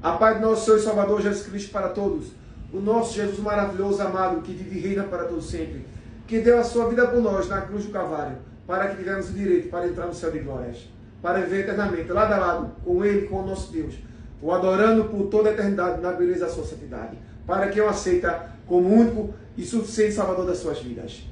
A paz do nosso Senhor e Salvador Jesus Cristo para todos. O nosso Jesus maravilhoso, amado, que vive e reina para todos sempre. Que deu a sua vida por nós na cruz do Calvário, para que tivéssemos o direito para entrar no céu de glórias. Para viver eternamente, lado a lado, com Ele, com o nosso Deus. O adorando por toda a eternidade na beleza da sua santidade. Para que o aceita como único e suficiente Salvador das suas vidas.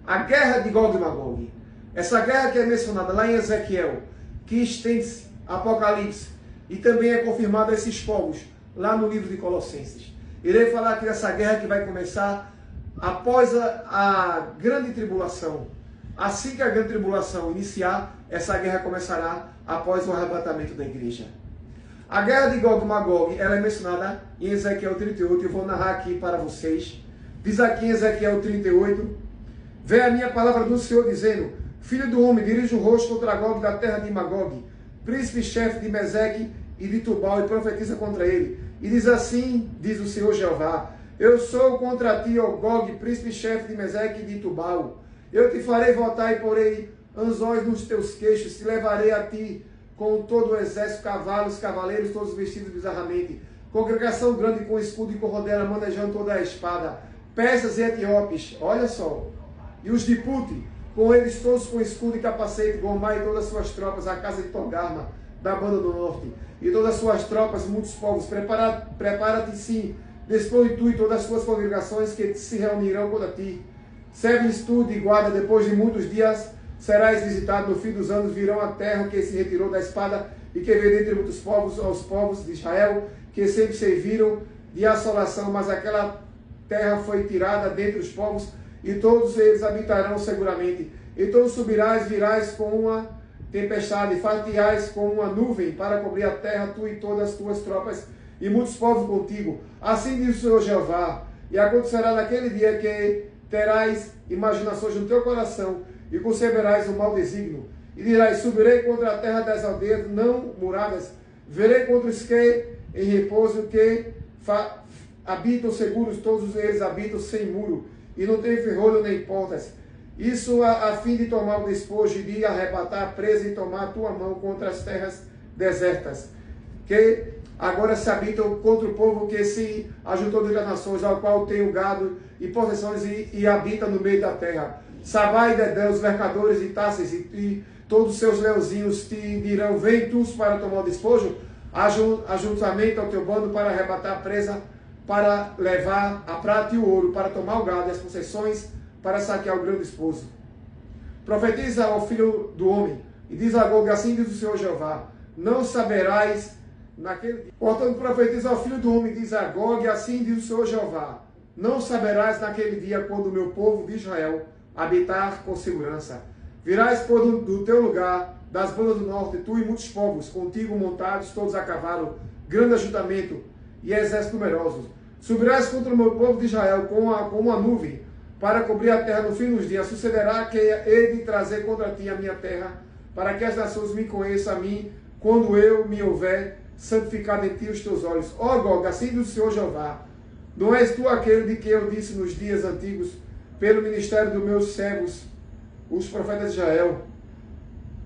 A guerra de Gog e Magog. Essa guerra que é mencionada lá em Ezequiel, que estende-se Apocalipse, e também é confirmada esses povos lá no livro de Colossenses. Irei falar aqui dessa guerra que vai começar após a grande tribulação. Assim que a grande tribulação iniciar, essa guerra começará após o arrebatamento da igreja. A guerra de Gog e Magog, ela é mencionada em Ezequiel 38, eu vou narrar aqui para vocês. Diz aqui em Ezequiel 38, vem a minha palavra do Senhor dizendo, filho do homem, dirige o rosto contra Gog da terra de Magog, príncipe-chefe de Meseque e de Tubal, e profetiza contra ele. E diz assim, diz o Senhor Jeová, eu sou contra ti, ó Gog, príncipe-chefe de Meseque e de Tubal. Eu te farei voltar e porei anzóis nos teus queixos, te levarei a ti com todo o exército, cavalos, cavaleiros, todos vestidos bizarramente. Congregação grande com escudo e com rodela, manejando toda a espada. Persas e etíopes, olha só. E os de Pute, com eles todos com escudo e capacete, Gomá e todas as suas tropas, a casa de Togarma, da banda do norte, e todas as suas tropas, muitos povos, prepara-te sim, dispõe tu e todas as suas congregações que se reunirão contra ti. Serve-lhes tu de guarda, depois de muitos dias serás visitado, no fim dos anos virão a terra que se retirou da espada e que veio dentre muitos povos, aos povos de Israel, que sempre serviram de assolação, mas aquela terra foi tirada dentre os povos, e todos eles habitarão seguramente. Então subirás, virás com uma tempestade, fatiais com uma nuvem para cobrir a terra, tu e todas as tuas tropas, e muitos povos contigo. Assim diz o Senhor Jeová, e acontecerá naquele dia que terás imaginações no teu coração, e conceberás o mau desígnio, e dirás, subirei contra a terra das aldeias não muradas, verei contra os que em repouso, que habitam seguros, todos eles habitam sem muro, e não tem ferrolho nem portas. Isso a fim de tomar o despojo e de arrebatar a presa e tomar a tua mão contra as terras desertas, que agora se habitam contra o povo que se ajuntou das nações, ao qual tem o gado e possessões e habita no meio da terra. Sabá e Dedé, os mercadores e Táxis e todos os seus leãozinhos te dirão, vem tu para tomar o despojo, ajuntamente ao teu bando para arrebatar a presa, para levar a prata e o ouro, para tomar o gado e as possessões, para saquear o grande esposo. Profetiza ao filho do homem, e diz a Gog, assim diz o Senhor Jeová, não saberás naquele dia. Portanto, profetiza ao filho do homem, diz a Gog, assim diz o Senhor Jeová, não saberás naquele dia, quando o meu povo de Israel habitar com segurança. Virás por do teu lugar, das bandas do norte, tu e muitos povos, contigo montados, todos a cavalo, grande ajuntamento e exércitos numerosos. Subirás contra o meu povo de Israel com uma nuvem, para cobrir a terra no fim dos dias. Sucederá que hei de trazer contra ti a minha terra, para que as nações me conheçam a mim, quando eu me houver santificado em ti os teus olhos. Ó Gog, assim diz o Senhor Jeová, não és tu aquele de que eu disse nos dias antigos, pelo ministério dos meus servos, os profetas de Israel,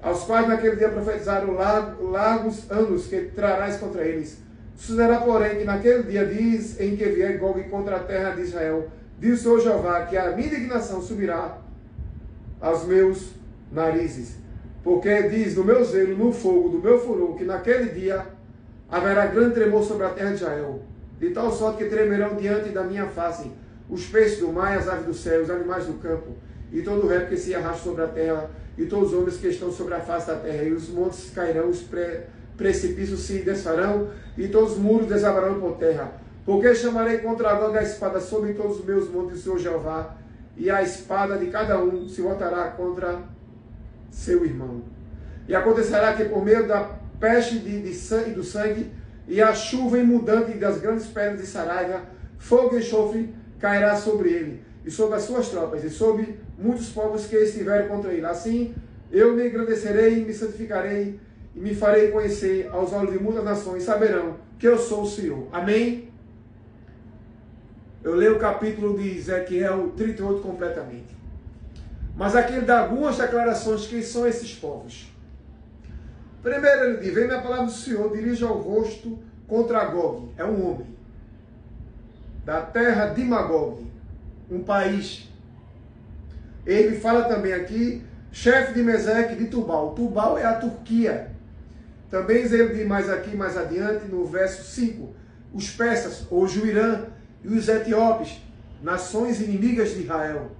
aos quais naquele dia profetizaram largos anos que trarás contra eles. Sucederá, porém, que naquele dia diz em que vier Gog contra a terra de Israel, diz o Senhor Jeová, que a minha indignação subirá aos meus narizes, porque diz no meu zelo, no fogo do meu furor, que naquele dia haverá grande tremor sobre a terra de Israel, de tal sorte que tremerão diante da minha face os peixes do mar, as aves do céu, os animais do campo, e todo o réptil que se arrasta sobre a terra, e todos os homens que estão sobre a face da terra, e os montes cairão, os precipícios se desfarão, e todos os muros desabarão por terra. Porque chamarei contra Gog a espada sobre todos os meus montes, o Senhor Jeová, e a espada de cada um se voltará contra seu irmão. E acontecerá que por meio da peste e do sangue, e a chuva imundante das grandes pedras de Saraiva, fogo e enxofre cairá sobre ele, e sobre as suas tropas, e sobre muitos povos que estiverem contra ele. Assim eu me engrandecerei e me santificarei, e me farei conhecer aos olhos de muitas nações, saberão que eu sou o Senhor. Amém? Eu leio o capítulo de Ezequiel 38 completamente. Mas aqui ele dá algumas declarações. Quem são esses povos? Primeiro ele diz, vem a palavra do Senhor, dirija o rosto contra Gog, é um homem, da terra de Magog, um país. Ele fala também aqui, chefe de Meseque de Tubal. Tubal é a Turquia. Também ele diz mais aqui, mais adiante, no verso 5, os persas, hoje o Irã, e os etíopes, nações inimigas de Israel.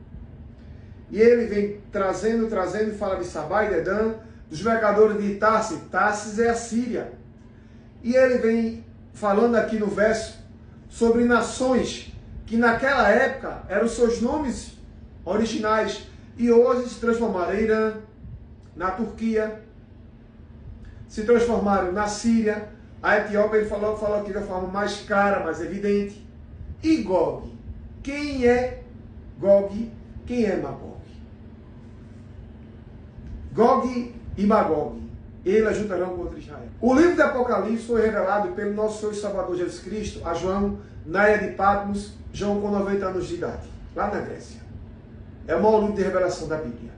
E ele vem trazendo, e fala de Sabá e Dedã, dos mercadores de Tarsis. Tarsis é a Síria. E ele vem falando aqui no verso sobre nações que naquela época eram seus nomes originais e hoje se transformaram em Irã, na Turquia, se transformaram na Síria. A Etiópia ele falou aqui da forma mais clara, mais evidente. E Gog? Quem é Gog? Quem é Magog? Gog e Magog, eles ajuntarão contra Israel. O livro do Apocalipse foi revelado pelo nosso Senhor e Salvador Jesus Cristo a João, na ilha de Patmos, João com 90 anos de idade, lá na Grécia. É o maior livro de revelação da Bíblia.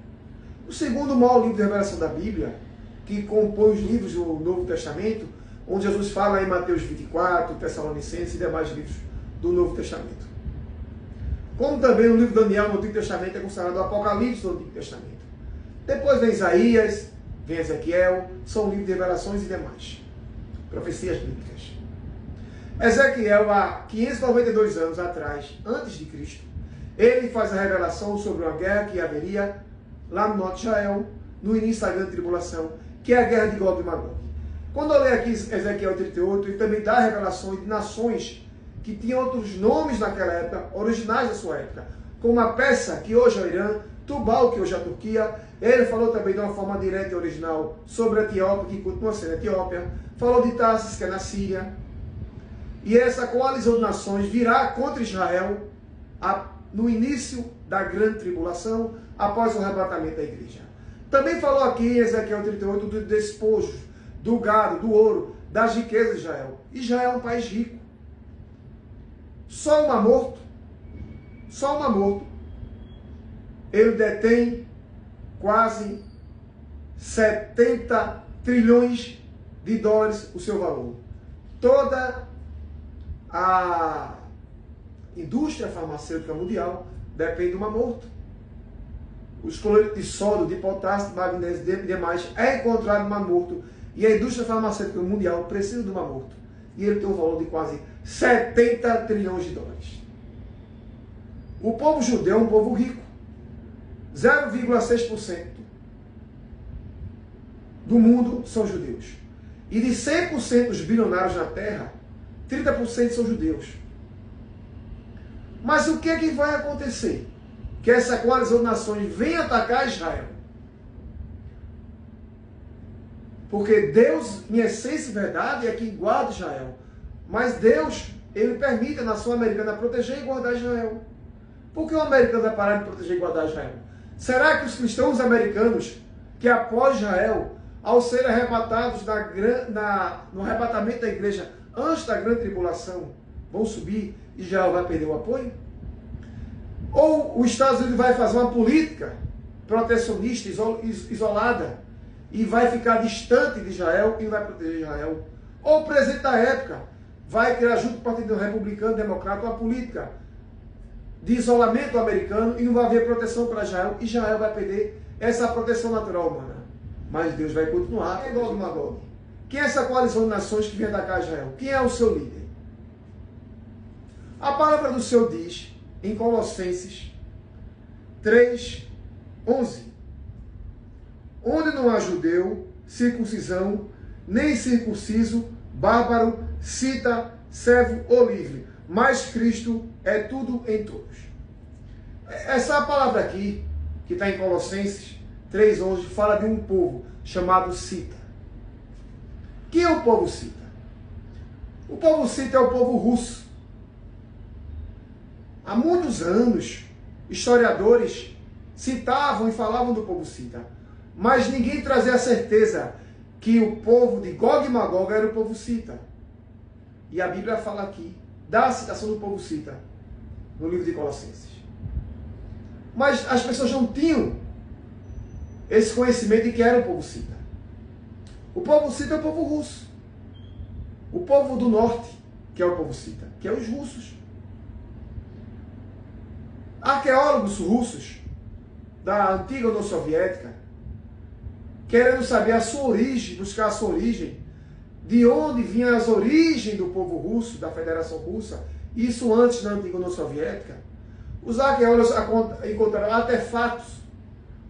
O segundo maior livro de revelação da Bíblia, que compõe os livros do Novo Testamento, onde Jesus fala em Mateus 24, Tessalonicenses e demais livros do Novo Testamento. Como também o livro de Daniel no Antigo Testamento é considerado o Apocalipse do Antigo Testamento. Depois vem Isaías, vem Ezequiel, são livros de revelações e demais profecias bíblicas. Ezequiel, há 592 anos atrás, antes de Cristo, ele faz a revelação sobre uma guerra que haveria lá no norte de Israel, no início da grande tribulação, que é a guerra de Gog e Magog. Quando eu leio aqui Ezequiel 38, ele também dá revelações de nações que tinham outros nomes naquela época, originais da sua época, como a Pérsia, que hoje é o Irã, Tubal, que hoje é a Turquia. Ele falou também de uma forma direta e original sobre a Etiópia, que continua sendo a Etiópia. Falou de Tarsis, que é na Síria. E essa coalizão de nações virá contra Israel no início da grande tribulação, após o arrebatamento da igreja. Também falou aqui em Ezequiel 38 do despojo, do gado, do ouro, das riquezas de Israel. Israel é um país rico. Só um morto, ele detém quase 70 trilhões de dólares o seu valor. Toda a indústria farmacêutica mundial depende do mamorto. Os cloretos de sódio, de potássio, de magnésio e demais é encontrado no mamorto. E a indústria farmacêutica mundial precisa do mamorto. E ele tem um valor de quase 70 trilhões de dólares. O povo judeu é um povo rico. 0,6% do mundo são judeus. E de 100% dos bilionários na Terra, 30% são judeus. Mas o que é que vai acontecer? Que essa coalizão de nações venha atacar Israel. Porque Deus, em essência e verdade, é quem guarda Israel. Mas Deus, ele permite a nação americana proteger e guardar Israel. Por que o americano vai parar de proteger e guardar Israel? Será que os cristãos americanos que apoiam Israel, ao serem arrebatados no arrebatamento da igreja antes da grande tribulação, vão subir e Israel vai perder o apoio? Ou os Estados Unidos vai fazer uma política protecionista, isolada, e vai ficar distante de Israel e não vai proteger Israel? Ou o presidente da época vai criar, junto com o Partido Republicano Democrata, uma política de isolamento americano e não vai haver proteção para Israel, e Israel vai perder essa proteção natural humana. Mas Deus vai continuar. Quem é Gog e Magog? Quem é essa coalizão de nações que vem atacar Israel? Quem é o seu líder? A palavra do Senhor diz, em Colossenses 3:11, onde não há judeu, circuncisão, nem circunciso, bárbaro, cita, servo ou livre, mas Cristo é tudo em todos. Essa palavra aqui, que está em Colossenses 3:11, fala de um povo chamado cita. Quem é o povo cita? O povo cita é o povo russo. Há muitos anos, historiadores citavam e falavam do povo cita, mas ninguém trazia a certeza que o povo de Gog e Magog era o povo cita. E a Bíblia fala aqui, dá a citação do povo cita, no livro de Colossenses. Mas as pessoas não tinham esse conhecimento de que era o povo cita. O povo cita é o povo russo. O povo do norte, que é o povo cita, que é os russos. Arqueólogos russos da antiga União Soviética, querendo saber a sua origem, buscar a sua origem, de onde vinham as origens do povo russo, da Federação Russa, isso antes da antiga União Soviética, os arqueólogos encontraram artefatos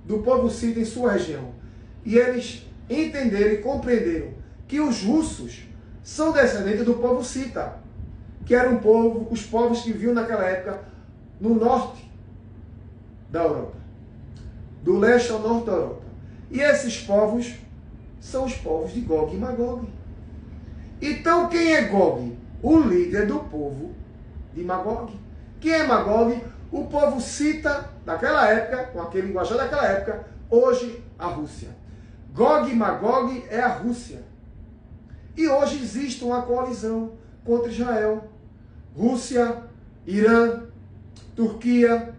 do povo cita em sua região. E eles entenderam e compreenderam que os russos são descendentes do povo cita, que era um povo, os povos que viviam naquela época no norte da Europa, do leste ao norte da Europa. E esses povos são os povos de Gog e Magog. Então quem é Gog? O líder do povo de Magog. Quem é Magog? O povo cita daquela época, com aquele linguajar daquela época, hoje a Rússia. Gog e Magog é a Rússia. E hoje existe uma coalizão contra Israel. Rússia, Irã, Turquia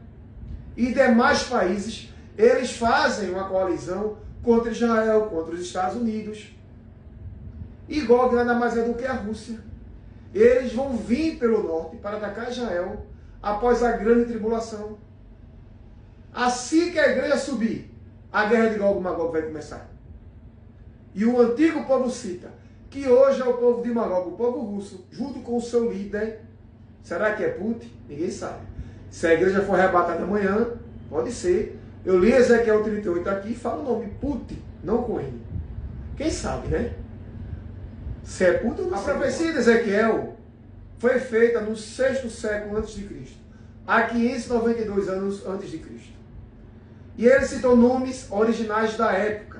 e demais países, eles fazem uma coalizão contra Israel, contra os Estados Unidos. E Gog nada mais é do que a Rússia. Eles vão vir pelo norte para atacar Israel após a grande tribulação. Assim que a igreja subir, a guerra de Gog e Magog vai começar. E o antigo povo cita, que hoje é o povo de Magog, o povo russo, junto com o seu líder, será que é Putin? Ninguém sabe. Se a igreja for arrebatada amanhã, pode ser. Eu li Ezequiel 38 aqui e fala o nome Putin, não com ele. Quem sabe, né? Se é Putin ou não. A profecia de Ezequiel foi feita no 6º século a.C., há 592 anos antes de Cristo. E ele citou nomes originais da época,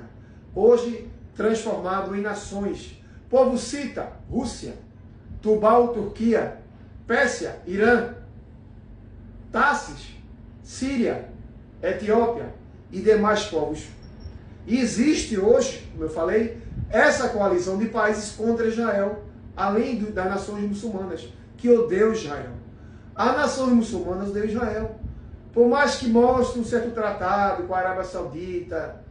hoje transformado em nações. Povo cita, Rússia, Tubal, Turquia, Pérsia, Irã, Tarsis, Síria, Etiópia e demais povos. E existe hoje, como eu falei, essa coalizão de países contra Israel, além das nações muçulmanas, que odeiam Israel. As nações muçulmanas odeiam Israel. Por mais que mostre um certo tratado com a Arábia Saudita,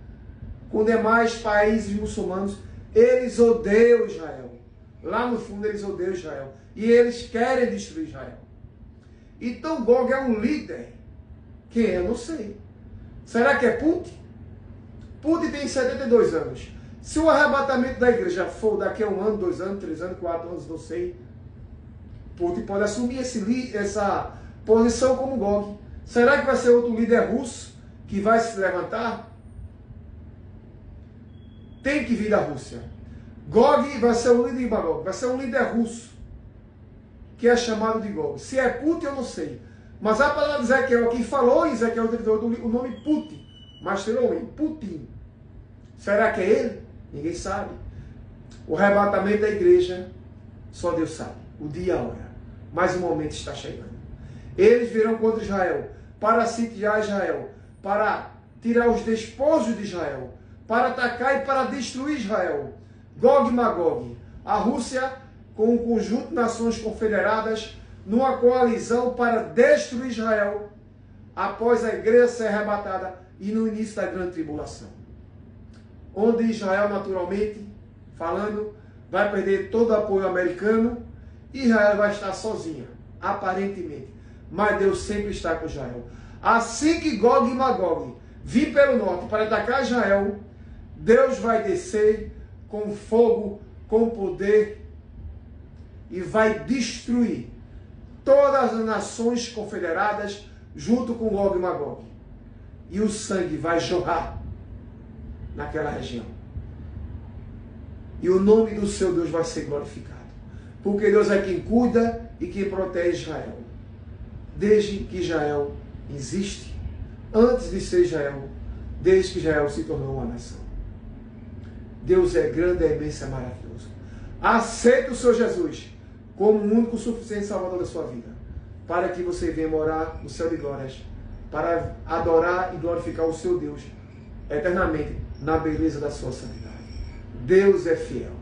com demais países muçulmanos, eles odeiam Israel. Lá no fundo eles odeiam Israel. E eles querem destruir Israel. Então Gog é um líder. Quem é? Eu não sei. Será que é Putin? Putin tem 72 anos. Se o arrebatamento da igreja for daqui a 1 ano, 2 anos, 3 anos, 4 anos, não sei, Putin pode assumir essa posição como Gog. Será que vai ser outro líder russo que vai se levantar? Tem que vir da Rússia. Gog vai ser o líder de Magog, vai ser um líder russo, que é chamado de Gog. Se é Putin, eu não sei. Mas a palavra de Ezequiel aqui falou em Ezequiel 38 o nome Putin, mas tem nome Putin. Será que é ele? Ninguém sabe. O arrebatamento da igreja, só Deus sabe. O dia e a hora. Mas o momento está chegando. Eles virão contra Israel, para sitiar Israel, para tirar os despojos de Israel, para atacar e para destruir Israel. Gog e Magog. A Rússia com um conjunto de nações confederadas numa coalizão para destruir Israel após a igreja ser arrebatada e no início da grande tribulação. Onde Israel, naturalmente, falando, vai perder todo o apoio americano e Israel vai estar sozinha, aparentemente. Mas Deus sempre está com Israel. Assim que Gog e Magog vir pelo norte para atacar Israel, Deus vai descer com fogo, com poder e vai destruir todas as nações confederadas junto com Gog e Magog. E o sangue vai jorrar naquela região. E o nome do seu Deus vai ser glorificado. Porque Deus é quem cuida e quem protege Israel. Desde que Israel existe, antes de ser Israel, desde que Israel se tornou uma nação. Deus é grande, é imenso, é maravilhoso. Aceite o Senhor Jesus como o único suficiente Salvador da sua vida, para que você venha morar no céu de glórias, para adorar e glorificar o seu Deus eternamente na beleza da sua santidade. Deus é fiel.